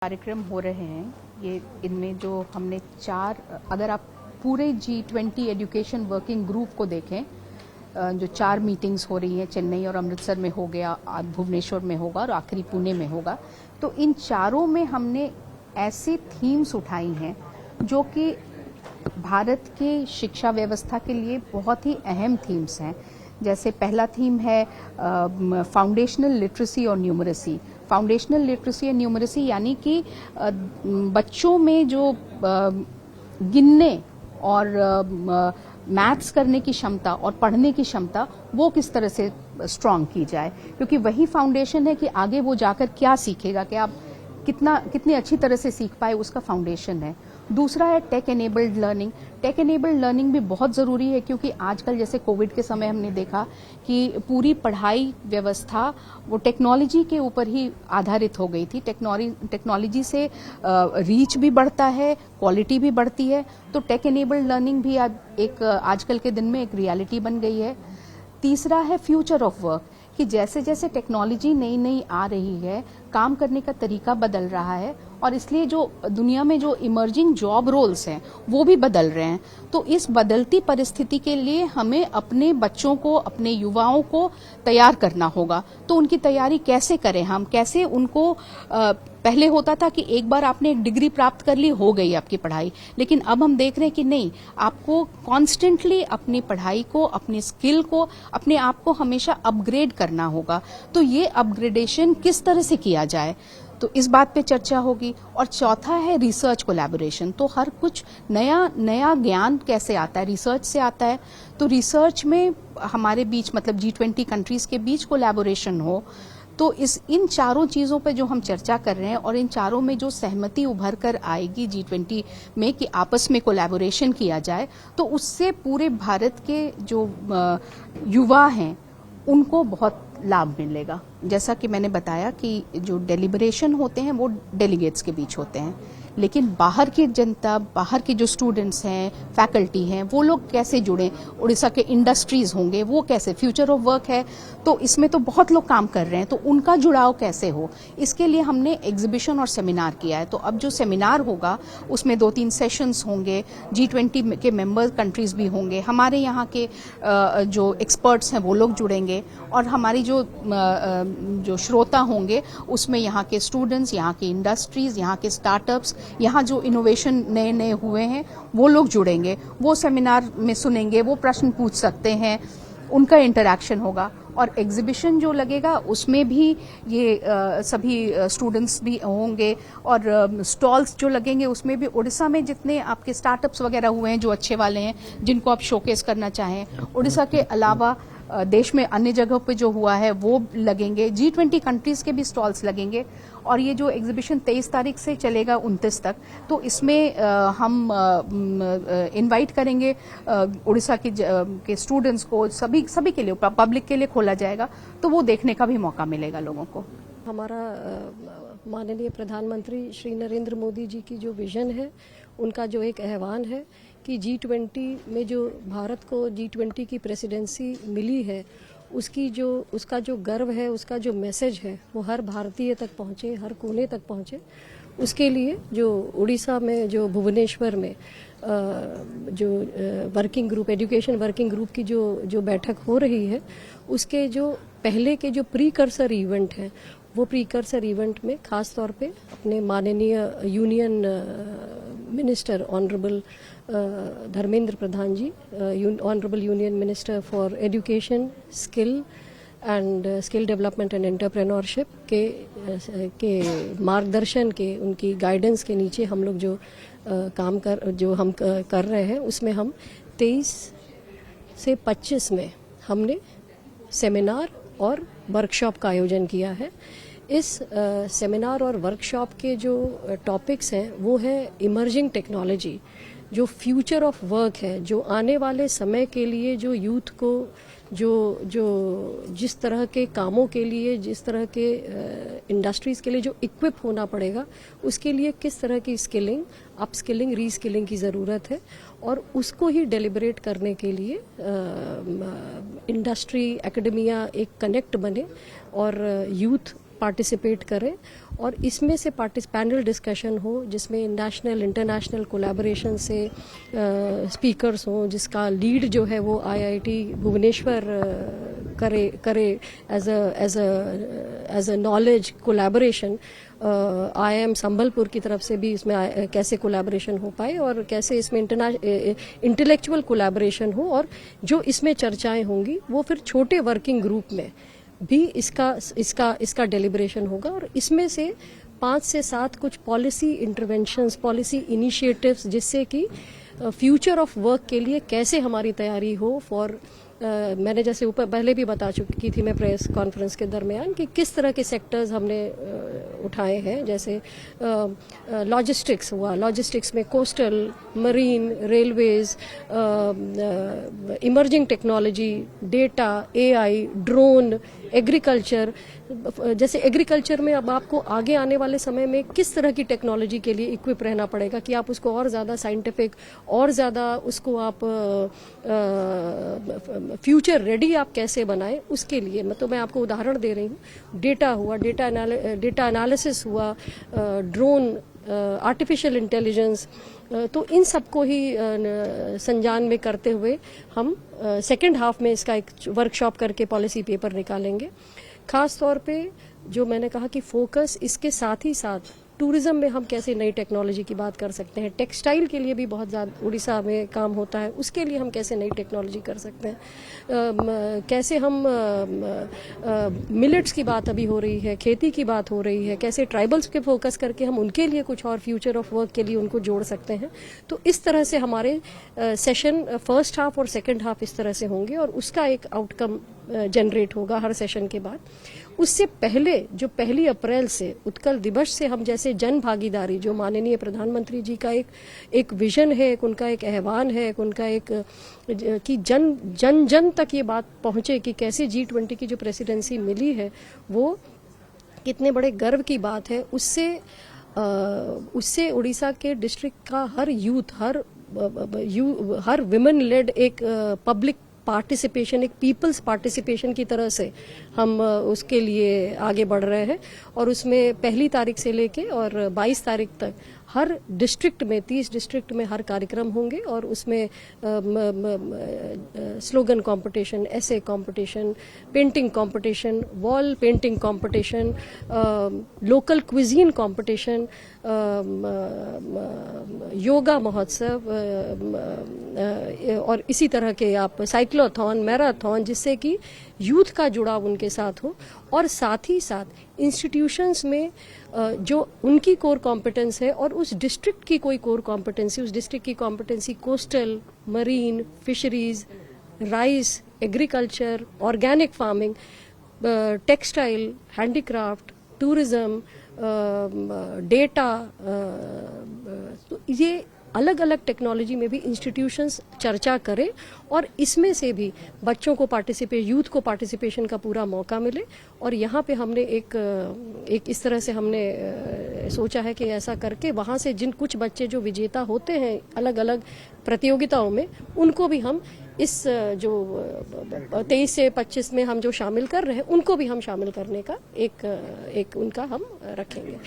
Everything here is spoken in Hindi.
कार्यक्रम हो रहे हैं ये इनमें जो हमने अगर आप पूरे G20 एजुकेशन वर्किंग ग्रुप को देखें, जो 4 मीटिंग्स हो रही हैं, चेन्नई और अमृतसर में हो गया, भुवनेश्वर में होगा और आखिरी पुणे में होगा। तो इन चारों में हमने ऐसे थीम्स उठाई हैं जो कि भारत के शिक्षा व्यवस्था के लिए बहुत ही अहम थीम्स हैं। जैसे पहला थीम है फाउंडेशनल लिटरेसी और न्यूमरेसी। फाउंडेशनल लिटरेसी और न्यूमरेसी यानी कि बच्चों में जो गिनने और मैथ्स करने की क्षमता और पढ़ने की क्षमता वो किस तरह से स्ट्रांग की जाए, क्योंकि वही फाउंडेशन है कि आगे वो जाकर क्या सीखेगा, कि आप कितनी अच्छी तरह से सीख पाए, उसका फाउंडेशन है। दूसरा है tech enabled learning. Tech enabled learning भी बहुत ज़रूरी है, क्योंकि आजकल जैसे कोविड के समय हमने देखा कि पूरी पढ़ाई व्यवस्था वो टेक्नोलॉजी के ऊपर ही आधारित हो गई थी। टेक्नोलॉजी से रीच भी बढ़ता है, क्वालिटी भी बढ़ती है। तो टेक एनेबल्ड लर्निंग भी आजकल के दिन में एक रियलिटी बन गई है। तीसरा है फ्यूचर ऑफ वर्क, कि जैसे जैसे टेक्नोलॉजी नई नई आ रही है, काम करने का तरीका बदल रहा है और इसलिए जो दुनिया में जो इमर्जिंग जॉब रोल्स हैं वो भी बदल रहे हैं। तो इस बदलती परिस्थिति के लिए हमें अपने बच्चों को, अपने युवाओं को तैयार करना होगा। तो उनकी तैयारी कैसे करें हम, कैसे उनको पहले होता था कि एक बार आपने एक डिग्री प्राप्त कर ली, हो गई आपकी पढ़ाई, लेकिन अब हम देख रहे हैं कि नहीं, आपको कॉन्स्टेंटली अपनी पढ़ाई को, अपनी स्किल को, अपने आप को हमेशा अपग्रेड करना होगा। तो ये अपग्रेडेशन किस तरह से किया जाए, तो इस बात पे चर्चा होगी। और चौथा है रिसर्च कोलैबोरेशन। तो हर कुछ नया ज्ञान कैसे आता है, रिसर्च से आता है। तो रिसर्च में हमारे बीच, मतलब G20 कंट्रीज के बीच कोलैबोरेशन हो। तो इन चारों चीजों पे जो हम चर्चा कर रहे हैं और इन चारों में जो सहमति उभर कर आएगी G20 में कि आपस में कोलैबोरेशन किया जाए, तो उससे पूरे भारत के जो युवा हैं उनको बहुत लाभ मिलेगा। जैसा कि मैंने बताया कि जो डेलिब्रेशन होते हैं वो डेलीगेट्स के बीच होते हैं, लेकिन बाहर की जनता, बाहर के जो स्टूडेंट्स हैं, फैकल्टी हैं, वो लोग कैसे जुड़ें, उड़ीसा के इंडस्ट्रीज होंगे वो कैसे, फ्यूचर ऑफ वर्क है तो इसमें तो बहुत लोग काम कर रहे हैं, तो उनका जुड़ाव कैसे हो, इसके लिए हमने एग्जीबिशन और सेमिनार किया है। तो अब जो सेमिनार होगा उसमें 2-3 सेशंस होंगे, G20 के मेंबर कंट्रीज भी होंगे, हमारे यहाँ के जो एक्सपर्ट्स हैं वो लोग जुड़ेंगे और हमारी जो श्रोता होंगे उसमें यहाँ के स्टूडेंट्स, यहाँ की इंडस्ट्रीज, यहाँ के स्टार्टअप्स, यहाँ जो इनोवेशन नए नए हुए हैं वो लोग जुड़ेंगे, वो सेमिनार में सुनेंगे, वो प्रश्न पूछ सकते हैं, उनका इंटरैक्शन होगा। और एग्जीबिशन जो लगेगा उसमें भी ये सभी स्टूडेंट्स भी होंगे और स्टॉल्स जो लगेंगे उसमें भी उड़ीसा में जितने आपके स्टार्टअप्स वगैरह हुए हैं जो अच्छे वाले हैं, जिनको आप शोकेस करना चाहें, उड़ीसा के अलावा देश में अन्य जगहों पे जो हुआ है वो लगेंगे। G20 कंट्रीज के भी स्टॉल्स लगेंगे और ये जो एग्जीबिशन 23 तारीख से चलेगा 29 तक, तो इसमें हम इनवाइट करेंगे उड़ीसा के स्टूडेंट्स को, सभी के लिए, पब्लिक के लिए खोला जाएगा, तो वो देखने का भी मौका मिलेगा लोगों को। हमारा माननीय प्रधानमंत्री श्री नरेंद्र मोदी जी की जो विजन है, उनका जो एक आह्वान है कि G20 में जो भारत को G20 की प्रेसिडेंसी मिली है, उसका जो गर्व है, उसका जो मैसेज है वो हर भारतीय तक पहुंचे, हर कोने तक पहुंचे। उसके लिए जो उड़ीसा में, जो भुवनेश्वर में जो working group, education working group की जो बैठक हो रही है, उसके जो पहले के जो प्रीकर्सर इवेंट हैं, वो प्रीकर्सर इवेंट में खास तौर पे अपने माननीय union minister honourable Dharmendra Pradhan ji, honourable union minister for education, skill and skill development and entrepreneurship के मार्गदर्शन के, उनकी गाइडेंस के नीचे हम लोग जो काम कर रहे हैं, उसमें हम 23 से 25 में हमने सेमिनार और वर्कशॉप का आयोजन किया है। इस सेमिनार और वर्कशॉप के जो टॉपिक्स हैं वो है इमर्जिंग टेक्नोलॉजी, जो फ्यूचर ऑफ वर्क है, जो आने वाले समय के लिए जो यूथ को जो जिस तरह के कामों के लिए, जिस तरह के इंडस्ट्रीज के लिए जो इक्विप होना पड़ेगा, उसके लिए किस तरह की स्किलिंग, अपस्किलिंग, रीस्किलिंग की ज़रूरत है। और उसको ही डेलिब्रेट करने के लिए इंडस्ट्री, एकेडमिया एक कनेक्ट बने और यूथ पार्टिसिपेट करें और इसमें से पैनल डिस्कशन हो जिसमें नेशनल इंटरनेशनल कोलैबोरेशन से स्पीकर्स हों, जिसका लीड जो है वो आईआईटी भुवनेश्वर करे as a knowledge collaboration. IIM Sambalpur की तरफ से भी इसमें कैसे कोलैबोरेशन हो पाए और कैसे इसमें इंटेलेक्चुअल कोलैबोरेशन हो, और जो इसमें चर्चाएं होंगी वो फिर छोटे वर्किंग ग्रुप में भी इसका डेलिब्रेशन होगा। और इसमें से 5 से 7 कुछ पॉलिसी इंटरवेंशंस, पॉलिसी इनिशिएटिव्स, जिससे कि फ्यूचर ऑफ वर्क के लिए कैसे हमारी तैयारी हो फॉर मैंने जैसे ऊपर पहले भी बता चुकी थी मैं प्रेस कॉन्फ्रेंस के दरमियान कि किस तरह के सेक्टर्स हमने उठाए हैं। जैसे लॉजिस्टिक्स हुआ, लॉजिस्टिक्स में coastal, marine, railways, emerging technology, data, AI, drone, agriculture. जैसे एग्रीकल्चर में अब आपको आगे आने वाले समय में किस तरह की टेक्नोलॉजी के लिए इक्विप रहना पड़ेगा कि आप उसको और ज़्यादा साइंटिफिक, और ज़्यादा उसको आप फ्यूचर रेडी आप कैसे बनाएं, उसके लिए मैं आपको उदाहरण दे रही हूँ। डेटा हुआ, डेटा एनालिसिस हुआ, ड्रोन, आर्टिफिशियल इंटेलिजेंस, तो इन सबको ही संजान में करते हुए हम सेकेंड हाफ में इसका एक वर्कशॉप करके पॉलिसी पेपर निकालेंगे। खास तौर पे जो मैंने कहा कि फोकस इसके साथ ही साथ टूरिज्म में हम कैसे नई टेक्नोलॉजी की बात कर सकते हैं, टेक्सटाइल के लिए भी बहुत ज़्यादा उड़ीसा में काम होता है, उसके लिए हम कैसे नई टेक्नोलॉजी कर सकते हैं, कैसे हम मिलेट्स की बात अभी हो रही है, खेती की बात हो रही है, कैसे ट्राइबल्स के फोकस करके हम उनके लिए कुछ और फ्यूचर ऑफ वर्क के लिए उनको जोड़ सकते हैं। तो इस तरह से हमारे सेशन फर्स्ट हाफ और सेकेंड हाफ इस तरह से होंगे और उसका एक आउटकम जनरेट होगा हर सेशन के बाद। उससे पहले जो 1 अप्रैल से उत्कल दिवस से हम जैसे जन भागीदारी, जो माननीय प्रधानमंत्री जी का एक विजन है, एक उनका एक आह्वान है, एक उनका एक कि जन जन तक ये बात पहुंचे कि कैसे G20 की जो प्रेसिडेंसी मिली है वो कितने बड़े गर्व की बात है। उससे उड़ीसा के डिस्ट्रिक्ट का हर यूथ, हर विमेन लेड एक पब्लिक पार्टिसिपेशन, एक पीपल्स पार्टिसिपेशन की तरह से हम उसके लिए आगे बढ़ रहे हैं। और उसमें 1 तारीख से लेके और 22 तारीख तक हर डिस्ट्रिक्ट में, 30 डिस्ट्रिक्ट में हर कार्यक्रम होंगे और उसमें स्लोगन कंपटीशन, ऐसे competition, painting competition, wall painting competition, local cuisine competition, yoga महोत्सव और इसी तरह के आप साइक्लोथॉन, मैराथन, जिससे कि यूथ का जुड़ाव उनके साथ हो। और साथ ही साथ इंस्टीट्यूशंस में जो उनकी कोर कॉम्पिटेंस है और उस डिस्ट्रिक्ट की कोई कोर कॉम्पिटेंसी, उस डिस्ट्रिक्ट की competency coastal, marine, fisheries, rice, agriculture, organic farming, textile, handicraft, tourism, data, तो ये अलग अलग टेक्नोलॉजी में भी इंस्टीट्यूशंस चर्चा करें और इसमें से भी बच्चों को यूथ को पार्टिसिपेशन का पूरा मौका मिले। और यहाँ पे हमने एक इस तरह से हमने सोचा है कि ऐसा करके वहाँ से कुछ बच्चे जो विजेता होते हैं अलग अलग प्रतियोगिताओं में, उनको भी हम इस जो 23 से 25 में हम जो शामिल कर रहे हैं, उनको भी हम शामिल करने का एक उनका हम रखेंगे।